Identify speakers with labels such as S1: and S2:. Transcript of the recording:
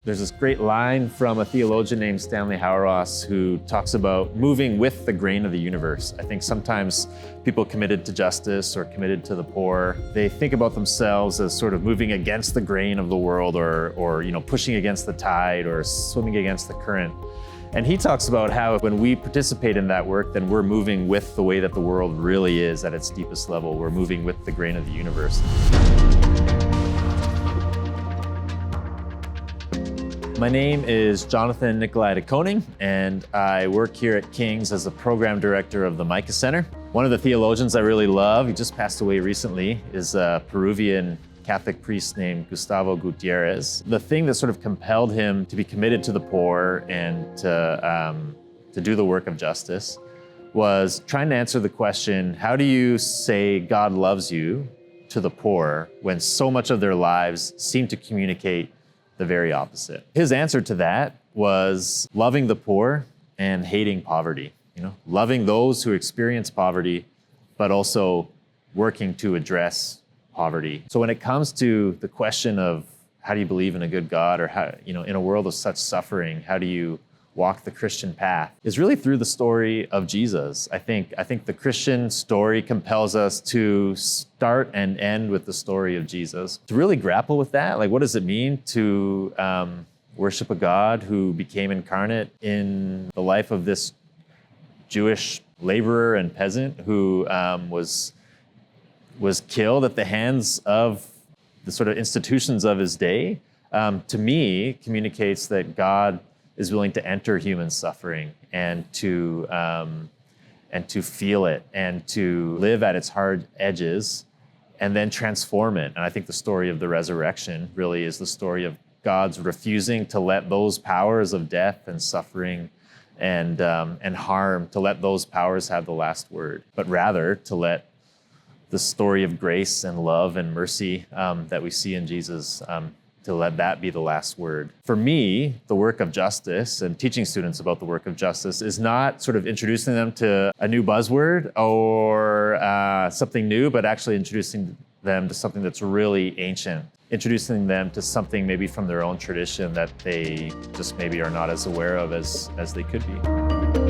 S1: There's this great line from a theologian named Stanley Hauerwas who talks about moving with the grain of the universe. I think sometimes people committed to justice or committed to the poor, they think about themselves as sort of moving against the grain of the world or pushing against the tide or swimming against the current. And he talks about how when we participate in that work, then we're moving with the way that the world really is at its deepest level. We're moving with the grain of the universe. My name is Jonathan Nicolai-deKoning, and I work here at King's as the program director of the Micah Center. One of the theologians I really love, he just passed away recently, is a Peruvian Catholic priest named Gustavo Gutierrez. The thing that sort of compelled him to be committed to the poor and to do the work of justice was trying to answer the question, how do you say God loves you to the poor when so much of their lives seem to communicate the very opposite? His answer to that was loving the poor and hating poverty. Loving those who experience poverty, but also working to address poverty. So when it comes to the question of how do you believe in a good God, or how, in a world of such suffering, how do you walk the Christian path, is really through the story of Jesus. I think the Christian story compels us to start and end with the story of Jesus. To really grapple with that, like what does it mean to worship a God who became incarnate in the life of this Jewish laborer and peasant who was killed at the hands of the sort of institutions of his day, to me communicates that God is willing to enter human suffering and to feel it and to live at its hard edges and then transform it. And I think the story of the resurrection really is the story of God's refusing to let those powers of death and suffering and harm, to let those powers have the last word, but rather to let the story of grace and love and mercy that we see in Jesus, to let that be the last word. For me, the work of justice and teaching students about the work of justice is not sort of introducing them to a new buzzword or something new, but actually introducing them to something that's really ancient, introducing them to something maybe from their own tradition that they just maybe are not as aware of as they could be.